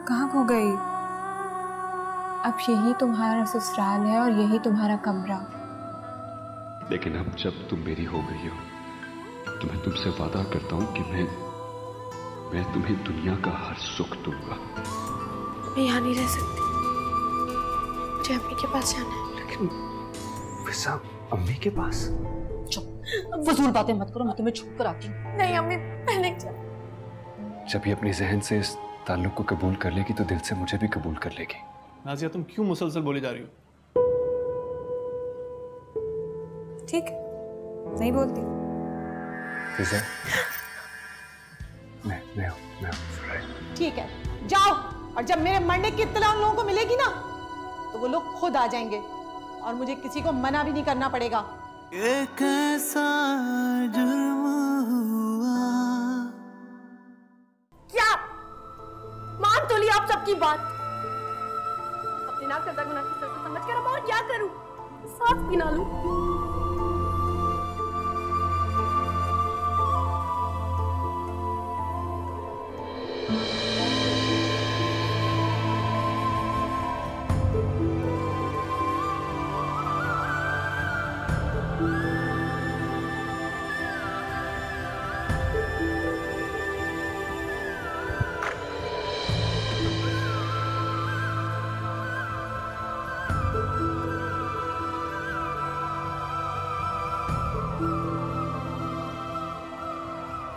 कहाँ खो गई? अब यही तुम्हारा ससुराल है और यही तुम्हारा कमरा। लेकिन अब जब तुम मेरी हो गई हो तो मैं तुमसे वादा करता हूँ कि मैं तुम्हें दुनिया का हर सुख दूंगा। मैं यहाँ नहीं रह सकती, मुझे अम्मी के पास जाना है। लेकिन फिजा, अम्मी के पास? चुप, फजूल बातें मत करो, मैं तुम्हें छुप कर आती हूँ। नहीं अम्मी, मैं नहीं जा। जब ये अपनी जहन से इस ताल्लुक को कबूल कर लेगी तो दिल से मुझे भी कबूल कर लेगी। नाजिया, तुम क्यों मुसलसल बोली जा रही हो? ठीक, नहीं बोलती। फिजा, मैं ठीक है, जाओ, और जब मेरे मरने की इत्तला उन लोगों को मिलेगी ना तो वो लोग खुद आ जाएंगे और मुझे किसी को मना भी नहीं करना पड़ेगा। एक ऐसा जुर्म हुआ। क्या मान तो लिया आप सबकी बात? अपनी ना करदा गुनाह की सजा समझ कर अब और क्या करूं? सांस भी ना लूं।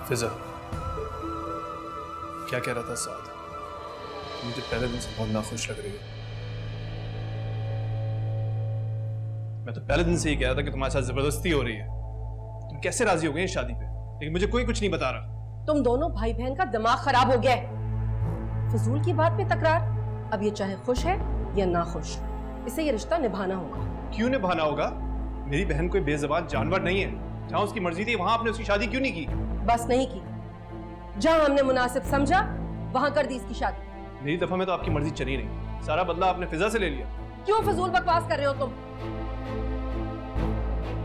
फिजा, क्या कह रहा था साद? मुझे पहले दिन से बहुत नाखुश लग रही है। मैं तो पहले दिन से ही कह रहा था कि तुम्हारे साथ जबरदस्ती हो रही है। तुम कैसे राजी हो गए इस शादी पे? लेकिन मुझे कोई कुछ नहीं बता रहा। तुम दोनों भाई बहन का दिमाग खराब हो गया है। फजूल की बात पे तकरार। अब ये चाहे खुश है या ना खुश, इसे ये रिश्ता निभाना होगा। क्यों निभाना होगा? मेरी बहन कोई बेजुबान जानवर नहीं है। जहां उसकी मर्जी थी वहां आपने उसकी शादी क्यों नहीं की? बस नहीं की, जहां हमने मुनासिब समझा वहां कर दी इसकी शादी। मेरी दफा में तो आपकी मर्जी चली नहीं। सारा बदला आपने फिजा से ले लिया। क्यों फजूल बकवास कर रहे हो तुम?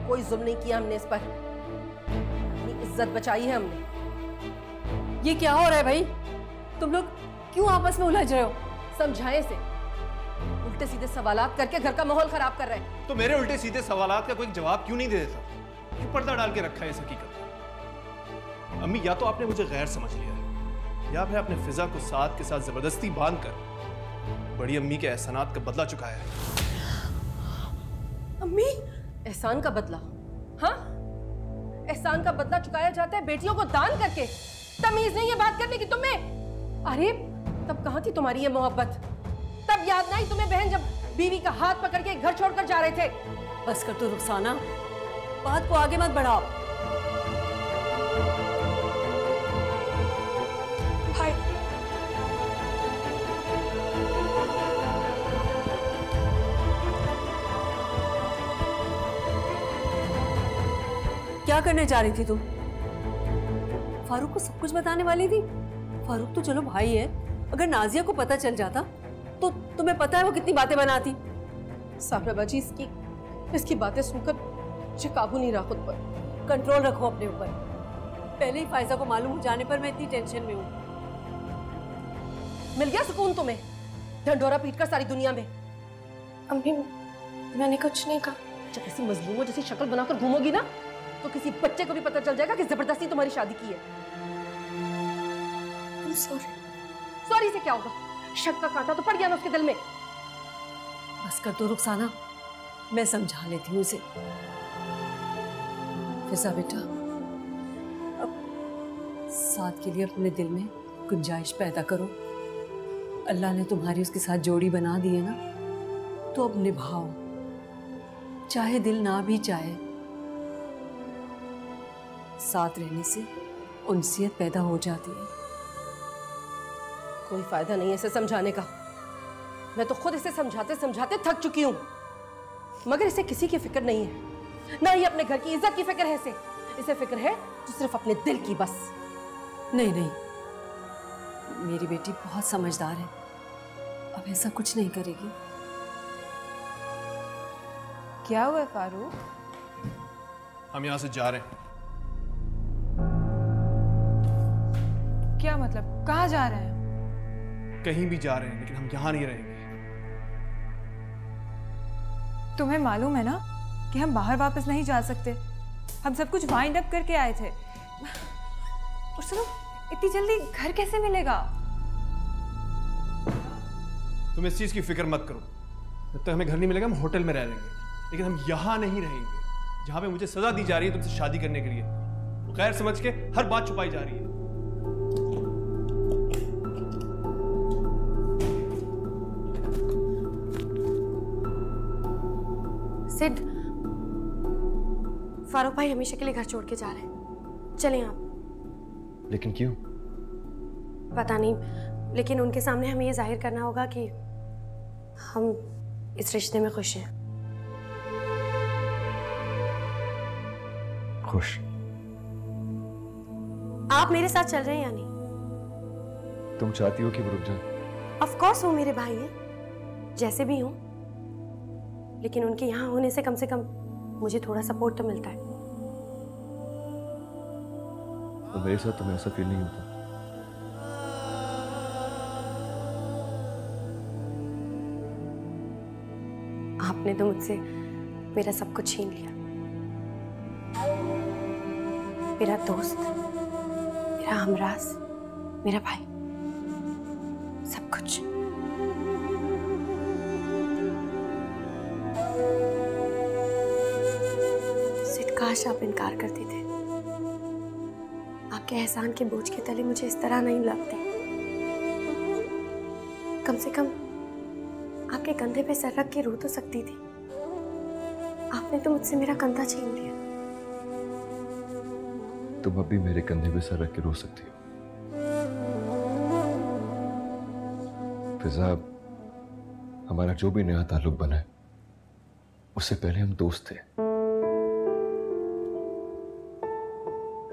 कोई जुल्म नहीं किया हमने इस पर, अपनी इज्जत बचाई है हमने। ये क्या हो रहा है भाई? तुम लोग क्यों आपस में उलझ रहे हो? समझाएं से, उल्टे सीधे सवालात करके घर का माहौल खराब कर रहे हैं। तो मेरे उल्टे सीधे सवालात का कोई जवाब क्यों नहीं दे देता? क्यों पर्दा डाल के रखा है इस हकीकत? अम्मी, या तो आपने मुझे गैर समझ लिया है या फिर आपने फिजा को साद के साथ जबरदस्ती बांधकर बड़ी अम्मी के एहसानात का बदला चुकाया है। अम्मी, एहसान का बदला? हाँ, एहसान का बदला चुकाया जाता है बेटियों को दान करके। तमीज नहीं है बात करने की तुम्हें? अरे तब कहां थी तुम्हारी ये मोहब्बत? तब याद नहीं तुम्हें बहन जब बीवी का हाथ पकड़ के घर छोड़कर जा रहे थे? बस कर तो रुखसाना, बात को आगे मत बढ़ाओ। भाई, क्या करने जा रही थी तुम? फारूक को सब कुछ बताने वाली थी? फारूक तो चलो भाई है, अगर नाजिया को पता चल जाता तो तुम्हें पता है वो कितनी बातें बनाती। साबरा बाजी, इसकी बातें सुनकर मुझे काबू नहीं रहा खुद पर। कंट्रोल रखो अपने ऊपर। पहले ही फायजा को मालूम हो जाने पर मैं इतनी टेंशन में हूँ। मिल गया सुकून तुम्हें, ढंढोरा पीटकर सारी दुनिया में? अम्मी, मैंने कुछ नहीं कहा। जब ऐसी मजलूमों जैसी शक्ल बनाकर घूमोगी ना तो किसी बच्चे को भी पता चल जाएगा कि जबरदस्ती तुम्हारी शादी की है। सॉरी से क्या होगा? शक का कांटा तो पड़ गया ना उसके दिल में। बस कर तो रुखसाना, मैं समझा लेती हूँ उसे। फिजा बेटा, अब साथ के लिए अपने दिल में गुंजाइश पैदा करो। अल्लाह ने तुम्हारी उसके साथ जोड़ी बना दी है ना, तो अब निभाओ, चाहे दिल ना भी चाहे। साथ रहने से उनसियत पैदा हो जाती है। कोई फायदा नहीं है इसे समझाने का। मैं तो खुद इसे समझाते समझाते थक चुकी हूँ, मगर इसे किसी की फिक्र नहीं है, ना ही अपने घर की इज्जत की फिक्र है इसे फिक्र है तो सिर्फ अपने दिल की बस। नहीं नहीं, मेरी बेटी बहुत समझदार है, अब ऐसा कुछ नहीं करेगी। क्या हुआ फारूक? हम यहाँ से जा रहे हैं। क्या मतलब? कहाँ जा रहे हैं? कहीं भी जा रहे हैं, लेकिन हम यहाँ नहीं रहेंगे। तुम्हें मालूम है ना कि हम बाहर वापस नहीं जा सकते। हम सब कुछ वाइंड अप करके आए थे। और सुनो, इतनी जल्दी घर कैसे मिलेगा? तुम इस चीज की फिक्र मत करो। जब तक हमें घर नहीं मिलेगा हम होटल में रह लेंगे, लेकिन हम यहाँ नहीं रहेंगे जहाँ पे मुझे सजा दी जा रही है तुमसे शादी करने के लिए। वो गैर समझ के हर बात छुपाई जा रही है। सिड, फारूक भाई हमेशा के लिए घर छोड़ के जा रहे हैं। चलें आप। लेकिन क्यों? पता नहीं, लेकिन उनके सामने हमें ये जाहिर करना होगा कि हम इस रिश्ते में खुश हैं। खुश? आप मेरे साथ चल रहे हैं या नहीं? तुम चाहती हो कि वो रुक जाए? ऑफ कोर्स वो मेरे भाई हैं, जैसे भी हूं, लेकिन उनके यहाँ होने से कम मुझे थोड़ा सपोर्ट तो मिलता है। तो मेरे साथ तुम्हें ऐसा फील नहीं होता? आपने तो मुझसे मेरा सब कुछ छीन लिया। मेरा दोस्त, मेरा हमराज, मेरा भाई, सब कुछ। सिड, काश आप इनकार कर देते। आपके एहसान के बोझ के तले मुझे इस तरह नहीं लगते। कम से कम आपके कंधे पे सर रख के रो तो सकती थी। आपने तो मुझसे मेरा कंधा छीन लिया। तुम अब भी मेरे कंधे पे सर रख के रो सकती हो। फिजा, हमारा जो भी नया ताल्लुक बना है उससे पहले हम दोस्त थे।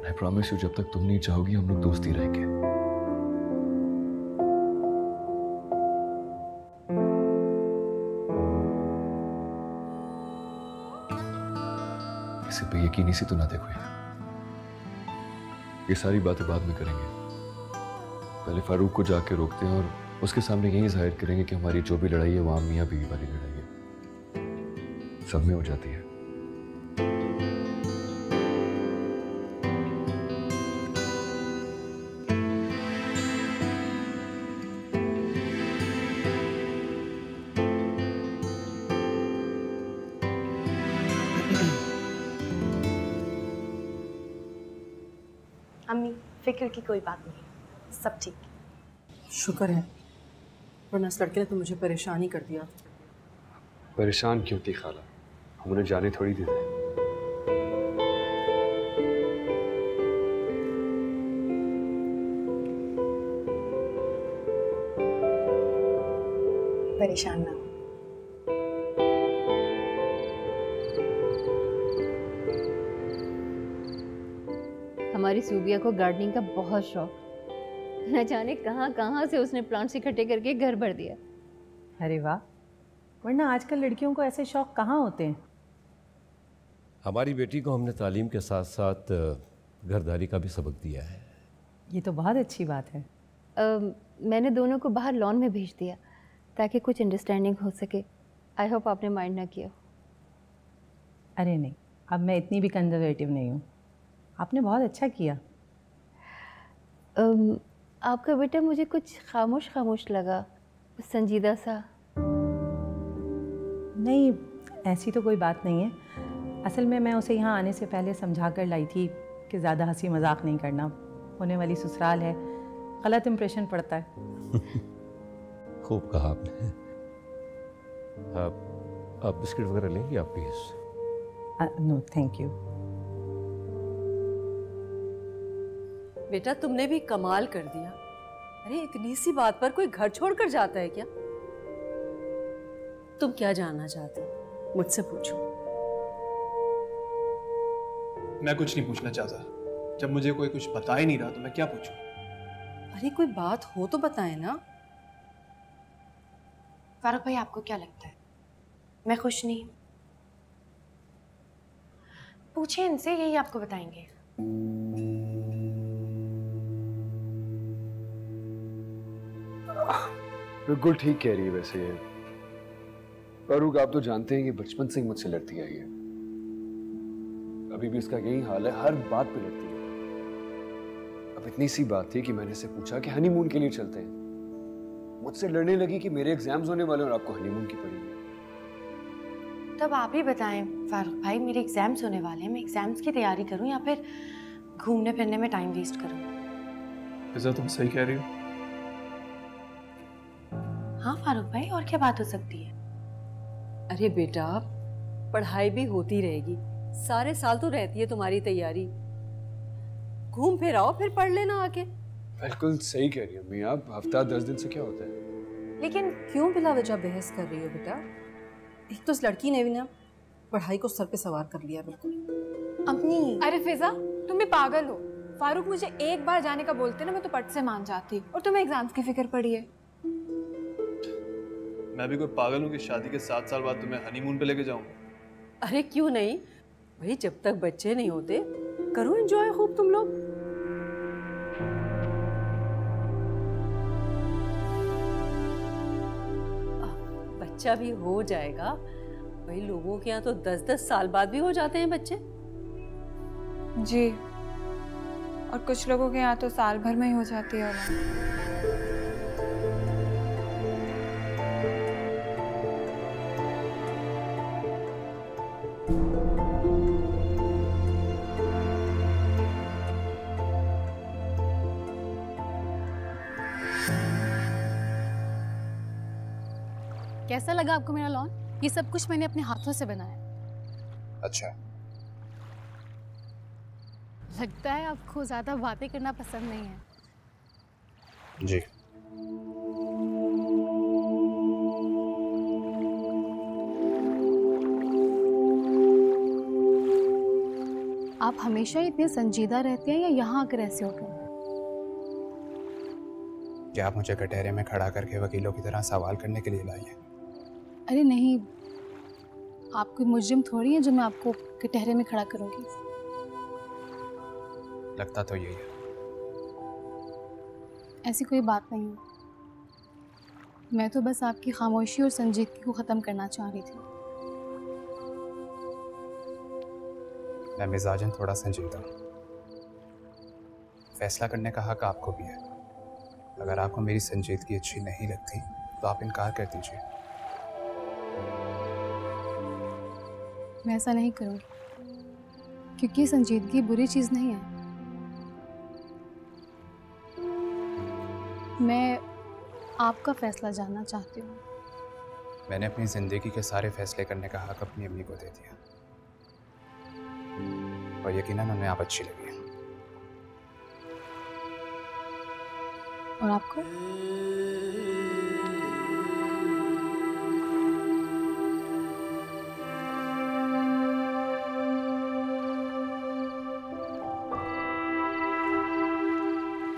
आई प्रॉमिस यू, जब तक तुम नहीं चाहोगी हम लोग दोस्त ही रहेंगे। किसी पे यकीनी सी तो ना देखो यार। ये सारी बातें बाद में करेंगे। पहले फारूक को जाके रोकते हैं और उसके सामने यही जाहिर करेंगे कि हमारी जो भी लड़ाई है वो आम मियां बीवी वाली लड़ाई है। सब में हो जाती है। अम्मी, फिक्र की कोई बात नहीं, सब ठीक। शुक्र है, वरना इस लड़के ने तो मुझे परेशान ही कर दिया। परेशान क्यों थी खाला? हम उन्हें जाने थोड़ी देते। परेशान ना हो। हमारी सूबिया को गार्डनिंग का बहुत शौक। न जाने कहाँ कहाँ से उसने प्लांट्स इकट्ठे करके घर भर दिया। अरे वाह, वरना आजकल लड़कियों को ऐसे शौक कहाँ होते हैं। हमारी बेटी को हमने तालीम के साथ साथ घरदारी का भी सबक दिया है। ये तो बहुत अच्छी बात है। मैंने दोनों को बाहर लॉन में भेज दिया ताकि कुछ अंडरस्टैंडिंग हो सके। आई होप आपने माइंड ना किया। अरे नहीं, अब मैं इतनी भी कंजर्वेटिव नहीं हूँ। आपने बहुत अच्छा किया। आपका बेटा मुझे कुछ खामोश खामोश लगा, संजीदा सा। नहीं, ऐसी तो कोई बात नहीं है। असल में मैं उसे यहाँ आने से पहले समझा कर लाई थी कि ज़्यादा हंसी मजाक नहीं करना, होने वाली ससुराल है, गलत इंप्रेशन पड़ता है। खूब कहा आपने। आप बिस्किट वगैरह लेंगी आप प्लीज? No thank you. बेटा तुमने भी कमाल कर दिया। अरे इतनी सी बात पर कोई घर छोड़कर जाता है क्या? तुम क्या जानना चाहते हो? मुझसे पूछो। मैं कुछ नहीं पूछना चाहता। जब मुझे कोई कुछ बता ही नहीं रहा तो मैं क्या पूछूं? अरे कोई बात हो तो बताएं ना। फारूक भाई, आपको क्या लगता है मैं खुश नहीं? पूछे इनसे, यही आपको बताएंगे। बिल्कुल ठीक कह रही है वैसे ये। फारूक, आप तो जानते हैं कि बचपन से ही मुझसे लड़ती आई है, अभी भी इसका यही हाल है, हर बात पे लड़ती है। अब इतनी सी बात थी कि मैंने इससे पूछा कि हनीमून के लिए चलते हैं, मुझसे लड़ने लगी कि मेरे एग्जाम्स होने वाले और आपको हनीमून की पड़ी है। तब आप ही बताएं फारूक भाई, मेरे एग्जाम्स होने वाले हैं, मैं एग्जाम्स की तैयारी करूं या फिर घूमने फिरने में टाइम वेस्ट करूं? फिजा, तुम सही कह रही हो। हाँ फारूक भाई, और क्या बात हो सकती है? अरे बेटा, पढ़ाई भी होती रहेगी, सारे साल तो रहती है तुम्हारी तैयारी, घूम फिर आओ, फिर पढ़ लेना आके। बिल्कुल सही कह रही है अम्मी आप, हफ्ता 10 दिन से क्या होता है। लेकिन क्यों बिला वजह बहस कर रही हो बेटा? एक तो इस लड़की ने भी ना पढ़ाई को सर पे सवार कर लिया बिल्कुल। अम्मी, अरे फिजा, तुम भी पागल हो। फारूक मुझे एक बार जाने का बोलते ना, मैं तो पट से मान जाती, और तुम्हें एग्जाम्स की फिक्र पड़ी है। मैं भी कोई पागल हूँ कि शादी के 7 साल बाद तुम्हें हनीमून पे लेके जाऊँ? अरे क्यों नहीं भाई, जब तक बच्चे नहीं होते करो एंजॉय खूब तुम लोग। बच्चा भी हो जाएगा भाई, लोगों के यहाँ तो 10-10 साल बाद भी हो जाते हैं बच्चे। जी, और कुछ लोगों के यहाँ तो साल भर में ही हो जाती है औलाद। कैसा लगा आपको मेरा लॉन? ये सब कुछ मैंने अपने हाथों से बनाया। अच्छा, लगता है आपको ज्यादा बातें करना पसंद नहीं है। जी। आप हमेशा इतने संजीदा रहते हैं या यहाँ आकर ऐसे होते हैं? क्या आप मुझे कटहरे में खड़ा करके वकीलों की तरह सवाल करने के लिए लाई हैं? अरे नहीं, आप कोई मुजरिम थोड़ी है जो मैं आपको कटहरे में खड़ा करूंगी। लगता तो यही है। ऐसी कोई बात नहीं है, मैं तो बस आपकी खामोशी और संजीदगी को ख़त्म करना चाह रही थी। मैं मिजाजन थोड़ा संजीदा हूँ, फैसला करने का हक आपको भी है। अगर आपको मेरी संजीदगी अच्छी नहीं लगती तो आप इनकार कर दीजिए। मैं ऐसा नहीं करूँगी, क्योंकि संजीदगी बुरी चीज़ नहीं है। मैं आपका फैसला जानना चाहती हूँ। मैंने अपनी ज़िंदगी के सारे फैसले करने का हक अपनी अम्मी को दे दिया, और यकीनन उन्हें आप अच्छी लगी। और आपको?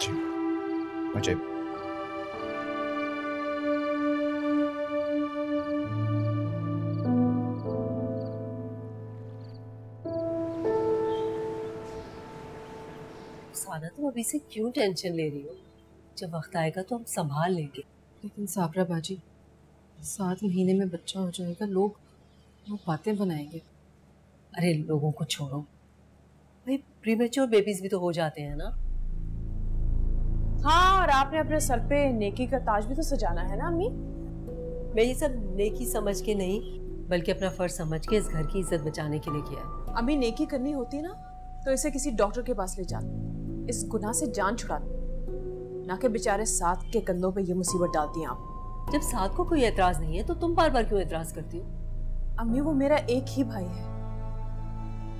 जी, मुझे साना, तुम अभी से क्यों टेंशन ले रही हो? जब वक्त आएगा तो हम संभाल लेंगे। लेकिन साबरा बाजी, 7 महीने में बच्चा हो जाएगा, लोग बातें बनाएंगे। अरे लोगों को छोड़ो भाई, प्रीमेच्योर बेबीज भी तो हो जाते हैं ना। हाँ, और आपने अपने सर पे नेकी का ताज भी तो सजाना है ना अम्मी। मैं ये सब नेकी समझ के नहीं, बल्कि अपना फर्ज समझ के इस घर की इज्जत बचाने के लिए किया है। अम्मी, नेकी करनी होती है ना तो इसे किसी डॉक्टर के पास ले जाओ, इस गुनाह से जान छुड़ा दो, ना कि बेचारे साथ के कंधों पे ये मुसीबत डालती हैं आप। जब साथ को कोई एतराज नहीं है तो तुम बार बार क्यों एतराज करती हो? अम्मी, वो मेरा एक ही भाई है।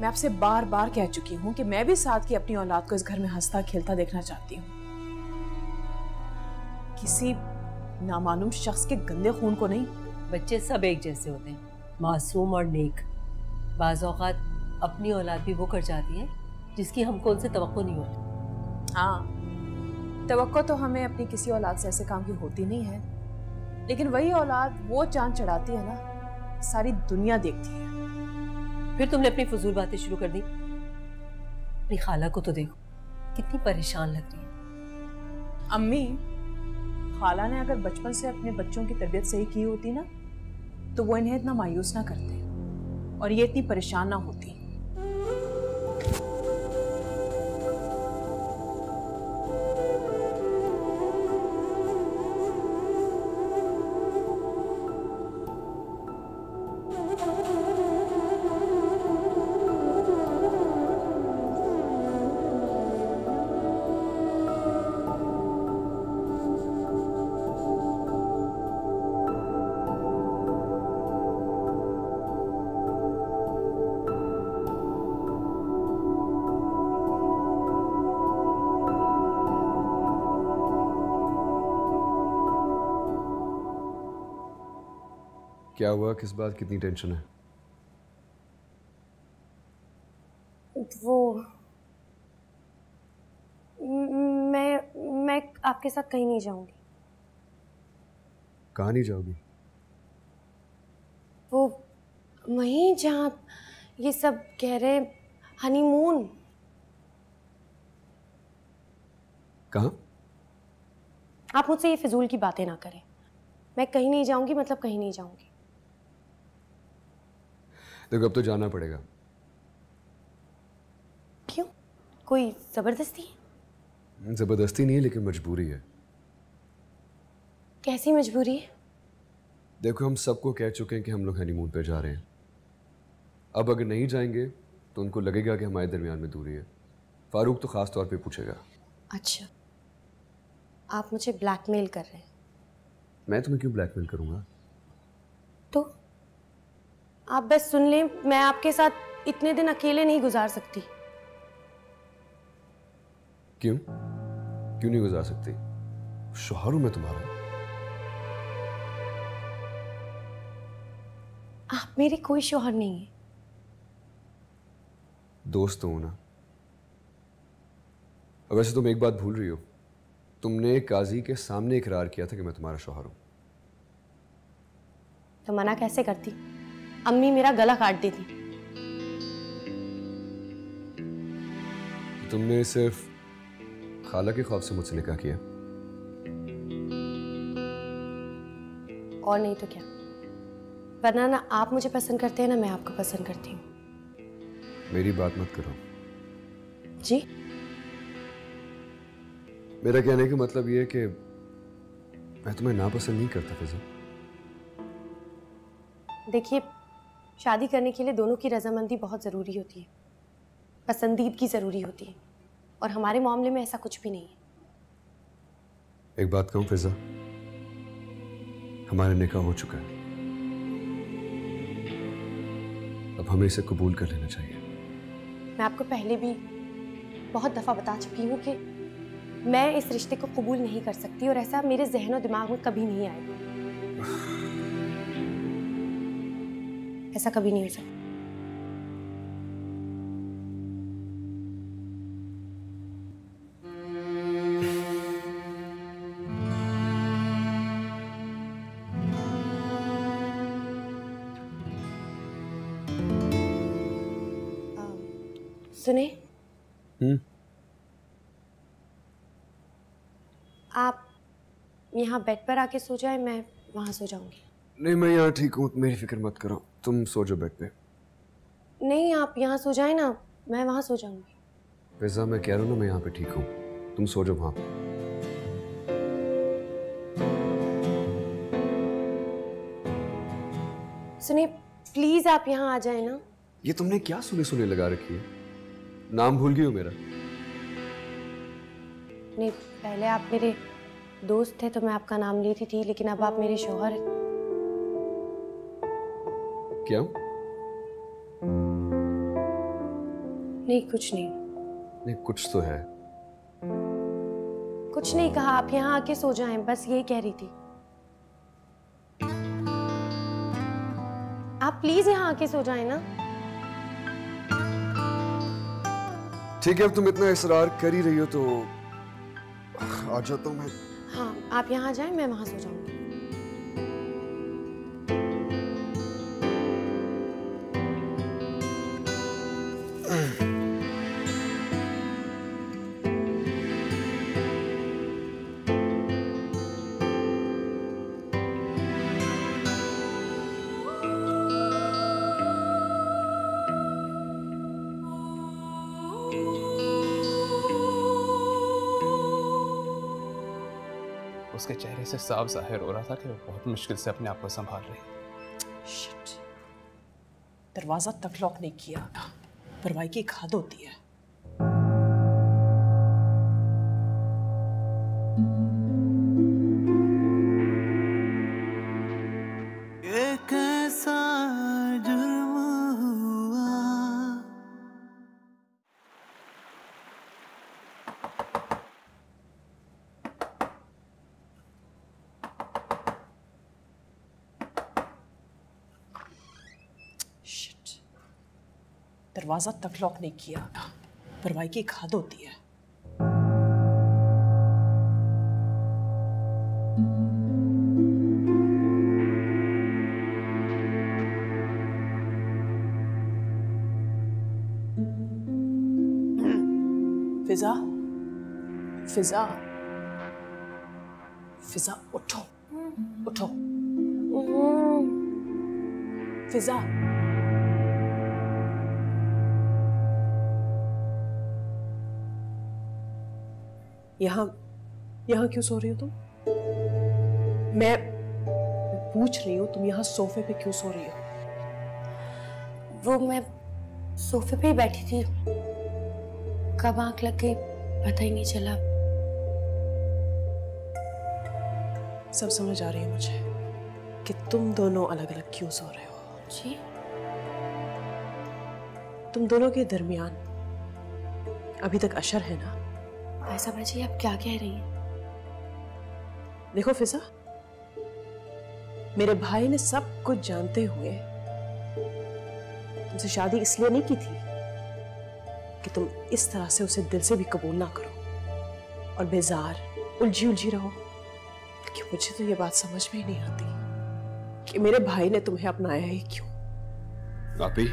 मैं आपसे बार बार कह चुकी हूँ कि मैं भी साथ की अपनी औलाद को इस घर में हंसता खेलता देखना चाहती हूँ, किसी नामालूम शख्स के गंदे खून को नहीं। बच्चे सब एक जैसे होते हैं, मासूम और नेक। बाज़ औक़ात अपनी औलाद भी वो कर जाती है जिसकी हमको उनसे तवक्को नहीं होती। हाँ, तवक्को तो हमें अपनी किसी औलाद से ऐसे काम की होती नहीं है, लेकिन वही औलाद वो चांद चढ़ाती है ना, सारी दुनिया देखती है। फिर तुमने अपनी फजूल बातें शुरू कर दी। अपनी खाला को तो देखो, कितनी परेशान लग रही है। अम्मी, खाला ने अगर बचपन से अपने बच्चों की तरबियत सही की होती ना, तो वो इन्हें इतना मायूस ना करते और ये इतनी परेशान ना होती। क्या हुआ? किस बात की इतनी टेंशन है? वो मैं आपके साथ कहीं नहीं जाऊंगी। कहाँ नहीं जाओगी? वो वहीं जहाँ ये सब कह रहे हनीमून। कहाँ? आप मुझसे ये फिजूल की बातें ना करें। मैं कहीं नहीं जाऊंगी मतलब कहीं नहीं जाऊंगी। देखो अब तो जाना पड़ेगा। क्यों? कोई जबरदस्ती है? जबरदस्ती नहीं है लेकिन मजबूरी है। कैसी मजबूरी है? देखो हम सबको कह चुके हैं कि हम लोग हनीमून पे जा रहे हैं। अब अगर नहीं जाएंगे तो उनको लगेगा कि हमारे दरमियान में दूरी है। फारूक तो खास तौर पे पूछेगा। अच्छा, आप मुझे ब्लैकमेल कर रहे हैं? मैं तुम्हें क्यों ब्लैकमेल करूंगा? तो आप बस सुन लें, मैं आपके साथ इतने दिन अकेले नहीं गुजार सकती। क्यों? क्यों नहीं गुजार सकती? शौहर हूं मैं तुम्हारा। आप मेरे कोई शौहर नहीं है। दोस्त हो ना। और वैसे तुम एक बात भूल रही हो, तुमने काजी के सामने इकरार किया था कि मैं तुम्हारा शौहर हूं। तो मना कैसे करती? अम्मी मेरा गला काट देती। तुमने सिर्फ खाला के खौफ से मुझसे निकाह किया? और नहीं तो क्या, वरना ना आप मुझे पसंद करते हैं ना मैं आपको पसंद करती हूँ। मेरी बात मत करो। जी? मेरा कहने का मतलब ये है कि मैं तुम्हें नापसंद नहीं करता फिजा। देखिए, शादी करने के लिए दोनों की रजामंदी बहुत ज़रूरी होती है, पसंदीदगी ज़रूरी होती है, और हमारे मामले में ऐसा कुछ भी नहीं है। एक बात कहूं फिजा, हमारा निकाह हो चुका है। अब हमें इसे कबूल कर लेना चाहिए। मैं आपको पहले भी बहुत दफ़ा बता चुकी हूँ कि मैं इस रिश्ते को कबूल नहीं कर सकती, और ऐसा मेरे जहन और दिमाग में कभी नहीं आएगा। ऐसा कभी नहीं हो सकता। सुने, आप यहाँ बेड पर आके सो जाए, मैं वहाँ सो जाऊंगी। नहीं, मैं यहाँ ठीक हूँ, मेरी फिक्र मत करो। तुम सो जाओ बेड पे। नहीं, आप यहाँ सो जाए ना, मैं वहाँ सो जाऊंगी। फिजा मैं कह रहा हूँ ना, मैं यहाँ पे ठीक हूँ, तुम सो जाओ वहाँ पे। सुनिए प्लीज, आप यहाँ आ जाए ना। ये तुमने क्या सुने सुने लगा रखी है? नाम भूल गई हो मेरा? नहीं, पहले आप मेरे दोस्त थे तो मैं आपका नाम लेती थी, लेकिन अब आप मेरे शौहर। क्या? नहीं, कुछ नहीं। नहीं, कुछ तो है। कुछ नहीं कहा, आप यहाँ आके सो जाएं, बस यही कह रही थी। आप प्लीज यहाँ आके सो जाएं ना। ठीक है, अब तुम इतना इसरार कर ही रही हो तो आ जाता हूँ मैं। हाँ, आप यहाँ आ जाएं, मैं वहां सो जाऊंगी। उसके चेहरे से साफ जाहिर हो रहा था कि वो बहुत मुश्किल से अपने आप को संभाल रही है। शिट, दरवाजा तक लॉक नहीं किया। परवाई की खाद होती है। ये कैसा जुर्म हुआ। शिट, दरवाजा तक लॉक नहीं किया। परवाई की खाद होती है। फिजा, फिजा, फिजा उठो, उठो। फिजा, यहाँ क्यों सो रही हो तुम? मैं पूछ रही हूँ तुम यहाँ सोफे पे क्यों सो रही हो? वो मैं सोफे पे ही बैठी थी, कब आंख लग गई पता ही नहीं चला। सब समझ आ रही है मुझे कि तुम दोनों अलग अलग क्यों सो रहे हो। जी? तुम दोनों के दरमियान अभी तक अशर है ना? ऐसा बाजी आप क्या कह रही हैं? देखो फिजा, मेरे भाई ने सब कुछ जानते हुए तुमसे शादी इसलिए नहीं की थी कि तुम इस तरह से उसे दिल से भी कबूल ना करो और बेजार उलझी उलझी रहो। कि मुझे तो ये बात समझ में ही नहीं आती कि मेरे भाई ने तुम्हें अपनाया ही क्यों। भाभी,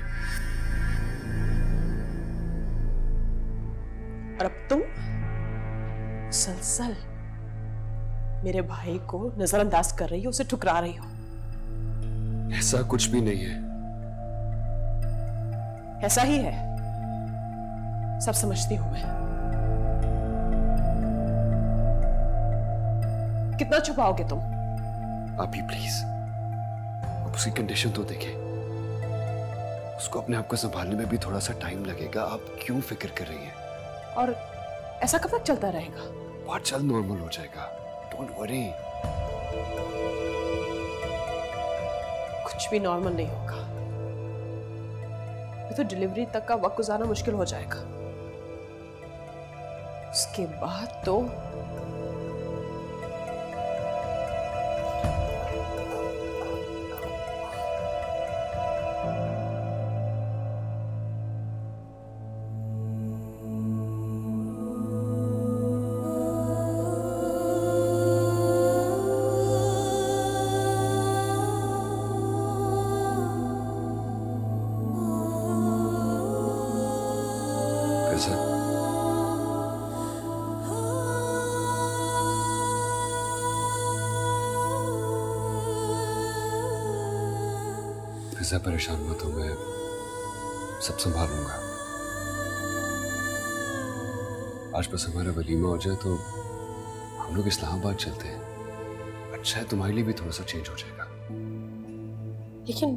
और अब तुम मुसलसल मेरे भाई को नजरअंदाज कर रही हो, उसे ठुकरा रही हो। ऐसा कुछ भी नहीं है। ऐसा ही है, सब समझती हूं मैं। कितना छुपाओगे तुम? भाभी प्लीज, अब उसकी कंडीशन तो देखें। उसको अपने आप को संभालने में भी थोड़ा सा टाइम लगेगा। आप क्यों फिक्र कर रही हैं? और ऐसा कब तक चलता रहेगा? बहुत जल्द नॉर्मल हो जाएगा, डोंट वरी। कुछ भी नॉर्मल नहीं होगा। तो डिलीवरी तक का वक्त गुजारना मुश्किल हो जाएगा। उसके बाद तो ऐसा परेशान मत हो, मैं सब संभालूंगा। आज बस हमारा वलीमा हो जाए तो हम लोग इस्लामाबाद चलते हैं। अच्छा है, तुम्हारे लिए भी थोड़ा सा चेंज हो जाएगा। लेकिन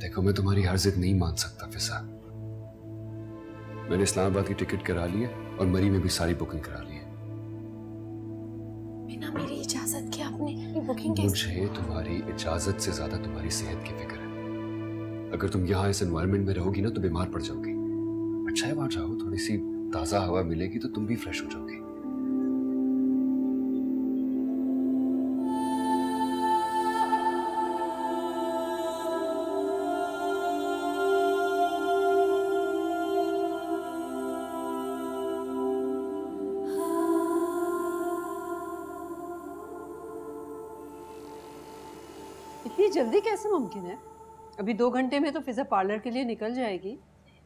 देखो, मैं तुम्हारी हर जिद नहीं मान सकता फिजा। मैंने इस्लामाबाद की टिकट करा ली है और मरी में भी सारी बुकिंग करा ली है। बिना मेरी इजाजत के आपने बुकिंग कैसे? मुझे तुम्हारी इजाजत से ज्यादा तुम्हारी सेहत की फिक्र है। अगर तुम यहाँ इस एनवायरनमेंट में रहोगी ना तो बीमार पड़ जाओगी। अच्छा है, वहां जाओ, थोड़ी सी ताजा हवा मिलेगी तो तुम भी फ्रेश हो जाओगी। इतनी जल्दी कैसे मुमकिन है? अभी 2 घंटे में तो फिजा पार्लर के लिए निकल जाएगी।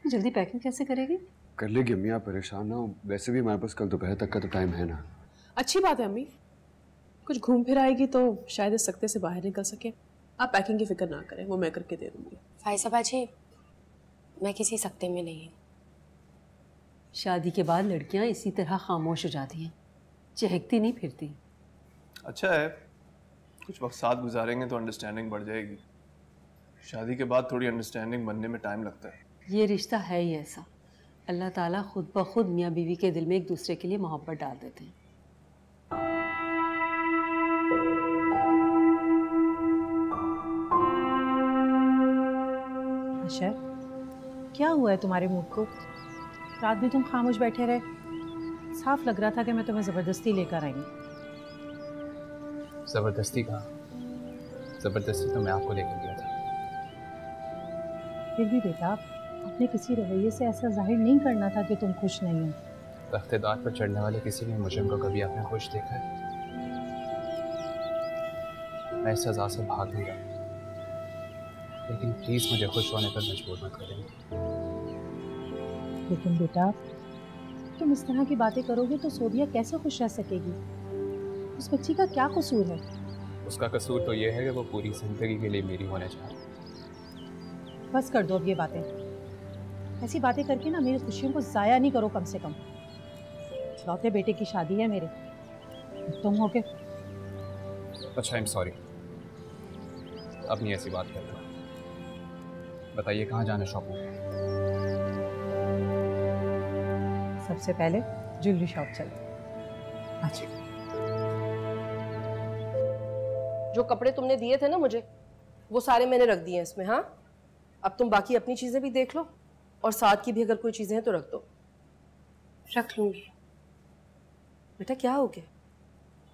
जल्दी पैकिंग कैसे करेगी? कर लेगी अम्मी, आप परेशान ना हो। वैसे भी हमारे पास कल दोपहर तक का तो टाइम है ना। अच्छी बात है अम्मी, कुछ घूम फिर आएगी तो शायद इस सख्ते से बाहर निकल सके। आप पैकिंग की फिक्र ना करें, वो मैं करके दे दूंगी। फाइजा बाजी, मैं किसी सख्ते में नहीं हूँ। शादी के बाद लड़कियां इसी तरह खामोश हो जाती हैं, चहकती नहीं फिरती। अच्छा है, कुछ वक्त साथ गुजारेंगे तो अंडरस्टैंडिंग बढ़ जाएगी। शादी के बाद थोड़ी अंडरस्टैंडिंग बनने में टाइम लगता है। ये रिश्ता है ही ऐसा, अल्लाह ताला खुद ब खुद मियाँ बीवी के दिल में एक दूसरे के लिए मोहब्बत डाल देते हैं। अच्छा, क्या हुआ है तुम्हारे मूड को? रात में तुम खामोश बैठे रहे, साफ लग रहा था कि मैं तुम्हें ज़बरदस्ती लेकर आई। ज़बरदस्ती कहाँ? ज़बरदस्ती तो मैं आपको लेकर गया था। फिर भी बेटा, अपने किसी रवैये से ऐसा जाहिर नहीं करना था कि तुम खुश नहीं हो। तख्तेदार पर चढ़ने वाले किसी भी मुजरिम को कभी आपने खुश देखा है? मैं इस सज़ा से भाग नहीं रहा, लेकिन प्लीज़ मुझे खुश होने पर मजबूर मत करेंगे। लेकिन बेटा, तुम इस तरह की बातें करोगे तो सोबिया कैसे खुश रह सकेगी? उस बच्ची का क्या कसूर है? उसका कसूर तो ये है कि वो पूरी ज़िंदगी के लिए मेरी होने जा रही है। बस कर दो अब ये बातें। ऐसी बातें करके ना मेरी खुशियों को ज़ाया नहीं करो। कम से कम इकलौते बेटे की शादी है मेरे, तुम हो के। अच्छा, आई एम सॉरी, अब नहीं ऐसी बात करता। बताइए कहाँ जाना शॉपिंग? सबसे पहले ज्वेलरी शॉप चलो। अच्छा, जो कपड़े तुमने दिए थे ना मुझे, वो सारे मैंने रख दिए हैं इसमें। हाँ, अब तुम बाकी अपनी चीजें भी देख लो और साथ की भी अगर कोई चीजें हैं तो रख दो। रख लूंगी। बेटा क्या हो गया?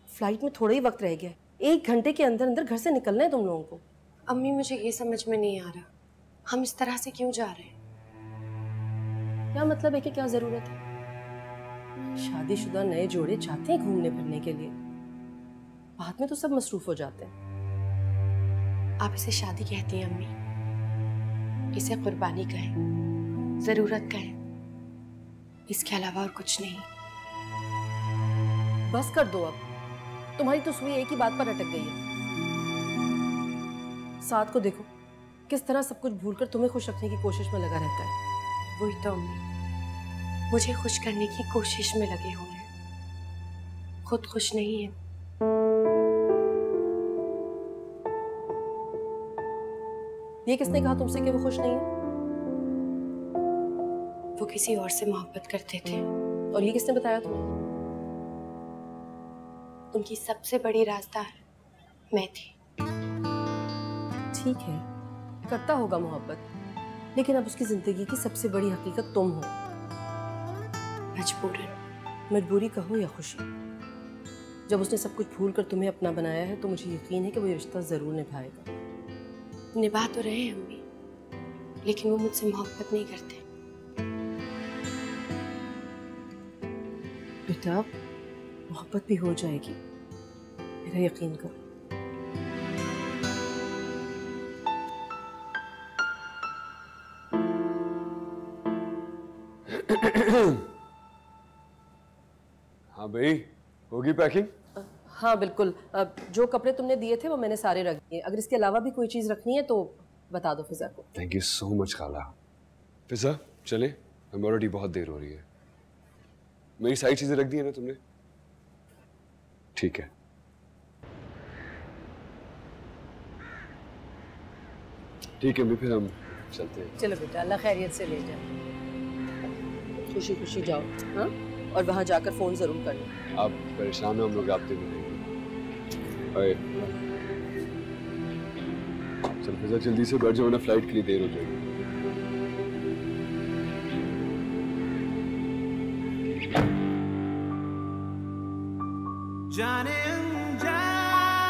फ्लाइट में थोड़ा ही वक्त रह गया, 1 घंटे के अंदर अंदर घर से निकलना है तुम लोगों को। अम्मी मुझे ये समझ में नहीं आ रहा, हम इस तरह से क्यों जा रहे हैं? क्या मतलब है कि क्या जरूरत है? शादीशुदा नए जोड़े चाहते हैं घूमने फिरने के लिए, बाद में तो सब मसरूफ हो जाते हैं। आप इसे शादी कहती हैं अम्मी, इसे कुर्बानी कहें, जरूरत कहें, इसके अलावा और कुछ नहीं। बस कर दो अब, तुम्हारी तो सुई एक ही बात पर अटक गई है। साथ को देखो किस तरह सब कुछ भूलकर तुम्हें खुश रखने की कोशिश में लगा रहता है। वही तो अम्मी, मुझे खुश करने की कोशिश में लगे हुए हैं, खुद खुश नहीं है। ये किसने कहा तुमसे कि वो खुश नहीं है? वो किसी और से मोहब्बत करते थे। और ये किसने बताया तुम्हें? उनकी सबसे बड़ी राजदार मैं थी। ठीक है, करता होगा मोहब्बत, लेकिन अब उसकी जिंदगी की सबसे बड़ी हकीकत तुम हो। मजबूरन। मजबूरी कहो या खुशी, जब उसने सब कुछ भूल कर तुम्हें अपना बनाया है तो मुझे यकीन है कि वो ये रिश्ता जरूर निभाएगा। निभा तो रहे हैं अम्मी, लेकिन वो मुझसे मोहब्बत नहीं करते। बेटा मोहब्बत भी हो जाएगी, मेरा यकीन करो। हाँ भाई, होगी पैकिंग? हाँ बिल्कुल, अब जो कपड़े तुमने दिए थे वो मैंने सारे रख दिए। अगर इसके अलावा भी कोई चीज़ रखनी है तो बता दो फिजा को। थैंक यू सो मच खाला। फिजा चले, हमें ऑलरेडी बहुत देर हो रही है। मेरी सारी चीजें रख दी है ना तुमने? ठीक है। ठीक है, फिर हम चलते हैं। चलो बेटा, अल्लाह खैरियत से ले जाए, खुशी खुशी जाओ। हाँ, और वहाँ जाकर फ़ोन ज़रूर करना। आप परेशान हो, हम लोग आपसे मिलेंगे। बाय। चल फिजा जल्दी से बैठ जाओ ना, फ्लाइट के लिए देर हो जाएगी। जाने अनजाने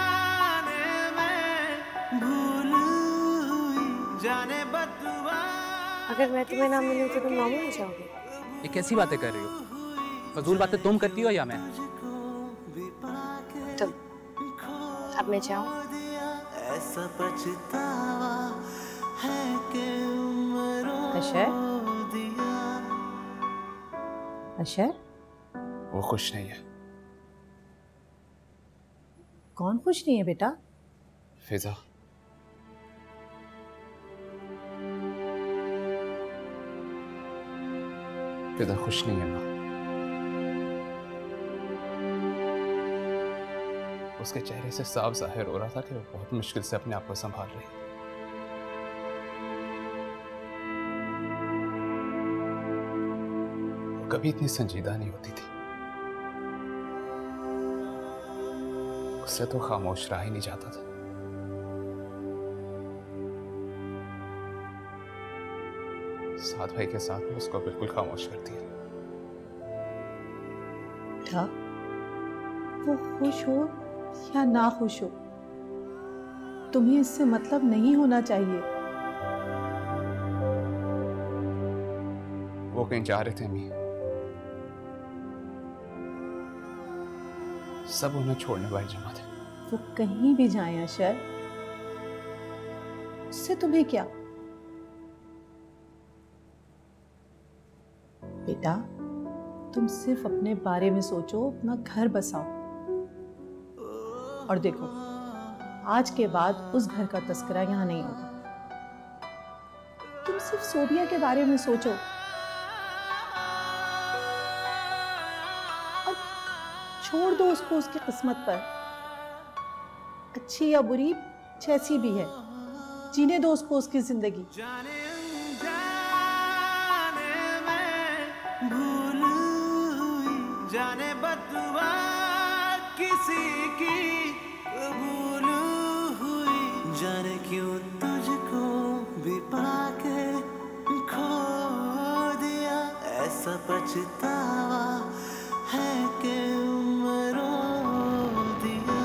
में भूल हुई, जाने बदवा। अगर मैं तुम्हें ना मिलूं तो तुम नॉर्मल हो जाओगे? ये कैसी बातें कर रही हो? फजूल बातें तुम करती हो या मैं? तुम। अब मैं जाऊं? ऐसा पछतावा है कि उम्रों दिया। अच्छा, वो खुश नहीं है। कौन खुश नहीं है बेटा? फिजा। फिजा खुश नहीं है माँ। उसके चेहरे से साफ जाहिर हो रहा था कि वो बहुत मुश्किल से अपने आप को संभाल रही है। वो कभी इतनी संजीदा नहीं होती थी। उससे तो खामोश रहा ही नहीं जाता था। साथ भाई के साथ में उसको बिल्कुल खामोश कर दिया। बेटा, वो खुश हो या ना खुश हो, तुम्हें इससे मतलब नहीं होना चाहिए। वो कहीं जा रहे थे अम्मी, सब उन्हें छोड़ने वाले जमा थे। वो कहीं भी जाए अशर, उससे तुम्हें क्या? बेटा, तुम सिर्फ अपने बारे में सोचो, अपना घर बसाओ। और देखो, आज के बाद उस घर का तस्करा यहाँ नहीं होगा। तुम सिर्फ सोबिया के बारे में सोचो और छोड़ दो उसको उसकी किस्मत पर। अच्छी या बुरी जैसी भी है, जीने दो उसको उसकी जिंदगी। जाने बदवा किसी की कबूल हुई, जाने क्यों तुझको भी पाके खो दिया। ऐसा पछतावा है कि उम्रों दिया।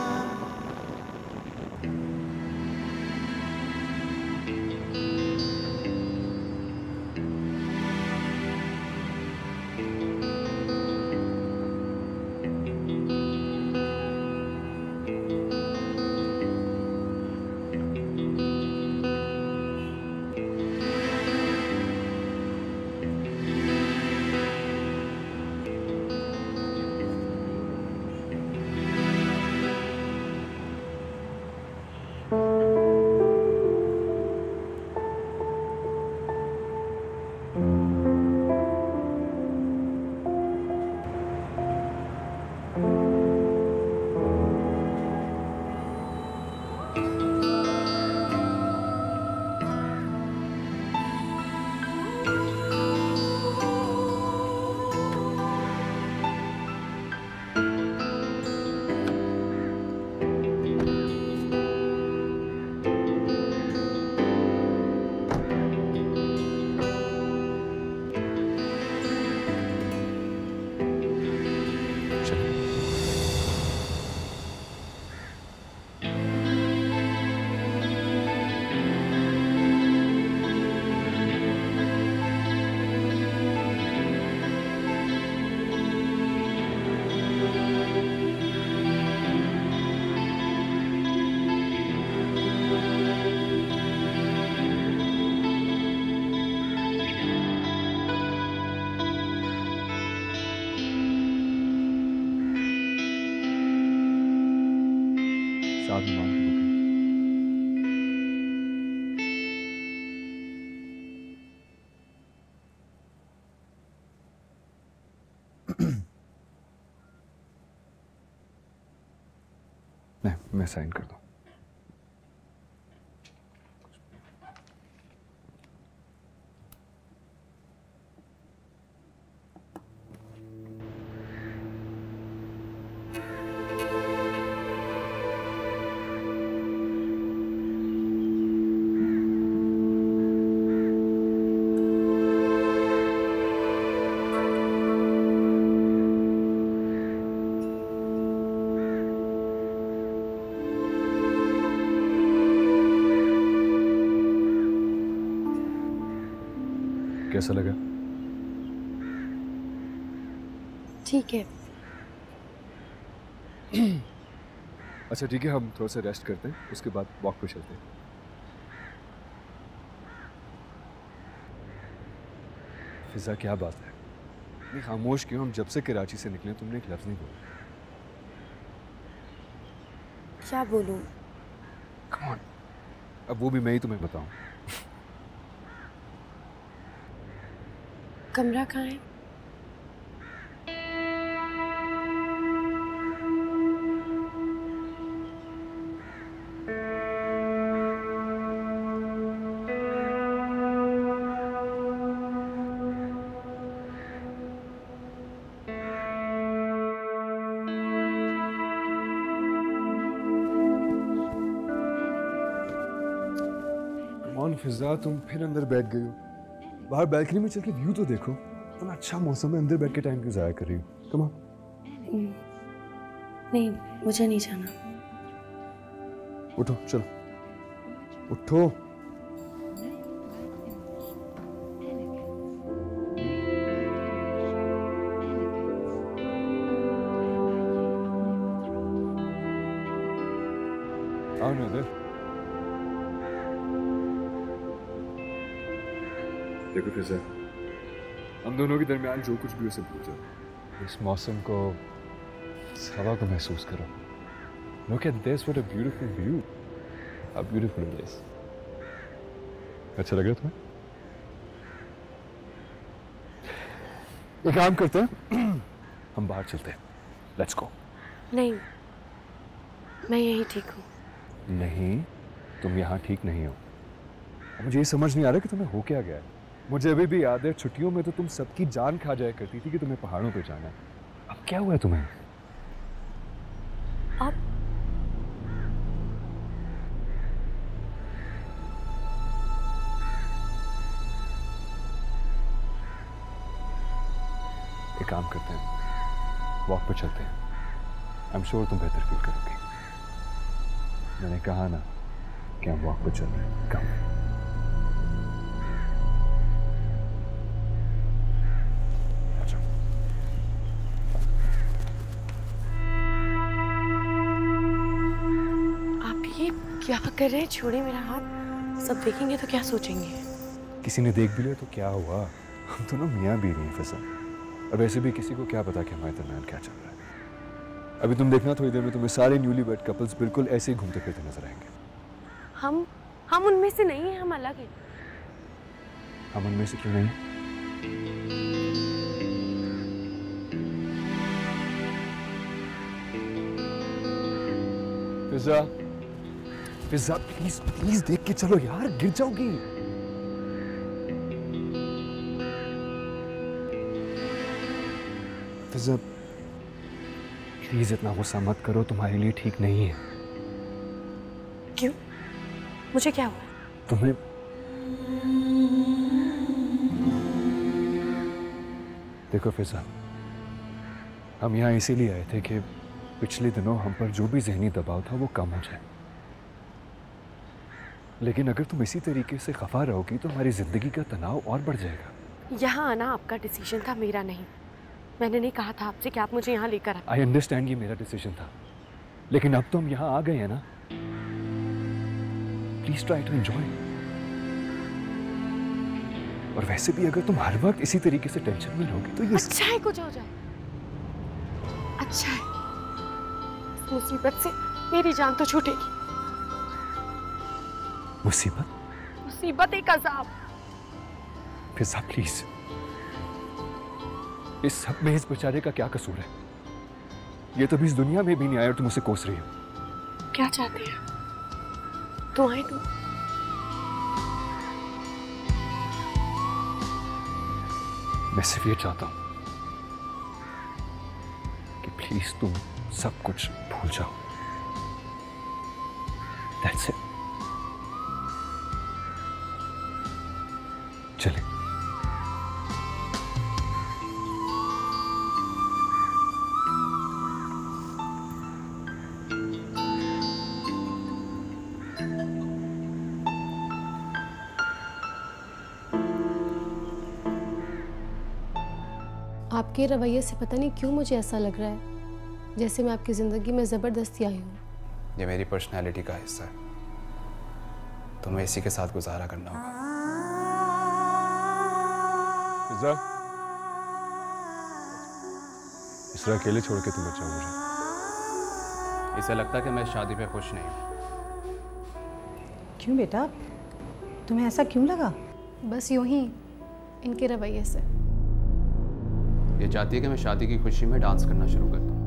साथ में मान की बुकिंग। नहीं, मैं साइन कर दूं। कैसा लगा? ठीक है। अच्छा ठीक है, हम थोड़ा सा रेस्ट करते हैं, उसके बाद वॉक पे चलते हैं। फिजा क्या बात है? नहीं खामोश क्यों? हम जब से कराची से निकले तुमने एक लफ्ज नहीं बोला। क्या बोलूं? कम ऑन, अब वो भी मैं ही तुम्हें बताऊं। कमरा कहाँ है? फिजा, तुम फिर अंदर बैठ गई हो। बाहर बैल्कनी में चल के व्यू तो देखो। इतना अच्छा मौसम है, अंदर बैठ के टाइम क्यों जाया कर रही हो? Come on. नहीं, मुझे नहीं जाना। उठो, चलो उठो। आओ ना इधर। देखो फिजा, हम दोनों के दरमियान जो कुछ भी उसे भूल जाओ। इस मौसम को, इस हवा को महसूस करो। Look at this, what a beautiful view. How beautiful it is. अच्छा लग रहा तुम्हें? एक काम करते हैं, हम बाहर चलते हैं। Let's go. नहीं, मैं यही ठीक हूँ। नहीं, तुम यहाँ ठीक नहीं हो। मुझे ये समझ नहीं आ रहा कि तुम्हें हो क्या गया है। मुझे अभी भी याद है, छुट्टियों में तो तुम सबकी जान खा जाया करती थी कि तुम्हें पहाड़ों पे जाना है। अब क्या हुआ है तुम्हें? अब एक काम करते हैं, वॉक पे चलते हैं। आई एम श्योर तुम बेहतर फील करोगे। मैंने कहा ना कि हम वॉक पे चल रहे हैं। कम। क्या कर रहे हैं? छोड़े मेरा हाथ। सब देखेंगे तो क्या सोचेंगे? किसी ने देख भी लिया तो क्या हुआ? हम दोनों मियाँ बीवी हैं फिजा। और वैसे भी किसी को क्या पता कि हमारे दरमियान क्या चल रहा है। अभी तुम देखना, थोड़ी देर में तुम्हें सारे न्यूली वेड कपल्स बिल्कुल ऐसे ही घूमते फिरते नजर आएंगे। हम उनमें से नहीं हैं, हम अलग हैं। हम उनमें से क्यों नहीं? फिजा, फिजा प्लीज प्लीज देख के चलो यार, गिर जाओगी। फिजा प्लीज इतना गुस्सा मत करो, तुम्हारे लिए ठीक नहीं है। क्यों? मुझे क्या हुआ? तुम्हें देखो फिजा, हम यहाँ इसीलिए आए थे कि पिछले दिनों हम पर जो भी जहनी दबाव था वो कम हो जाए। लेकिन अगर तुम इसी तरीके से खफा रहोगी तो हमारी जिंदगी का तनाव और बढ़ जाएगा। यहाँ आना आपका डिसीजन था, मेरा नहीं। मैंने नहीं कहा था आपसे कि आप मुझे यहाँ लेकर आए। आई अंडरस्टैंड, ये मेरा डिसीजन था, लेकिन अब तो हम यहाँ आ गए हैं ना। Please try to enjoy. और वैसे भी अगर तुम हर वक्त इसी तरीके से टेंशन में रहोगी तो ये अच्छा है कुछ हो जाए। अच्छा है, इस मुसीबत से मेरी जान तो छूटेगी। मुसीबत? मुसीबत एक अजाब। फिजा प्लीज, इस सब में इस बेचारे का क्या कसूर है? ये तो भी इस दुनिया में भी नहीं आया और तुम उसे कोस रही हो। क्या चाहते हैं? दुआएं दो। मैं सिर्फ ये चाहता हूं कि प्लीज तुम सब कुछ भूल जाओ। That's it. चले। आपके रवैये से पता नहीं क्यों मुझे ऐसा लग रहा है जैसे मैं आपकी ज़िंदगी में ज़बरदस्ती आई हूँ। ये मेरी पर्सनैलिटी का हिस्सा है, तुम्हें इसी के साथ गुजारा करना होगा। फिजा, इस तरह अकेले छोड़ के तुम मत जाओ मुझे। इसे लगता है कि मैं इस शादी पे खुश नहीं हूँ। क्यों बेटा, तुम्हें ऐसा क्यों लगा? बस यूं ही, इनके रवैये से। ये चाहती है कि मैं शादी की खुशी में डांस करना शुरू कर दूँ।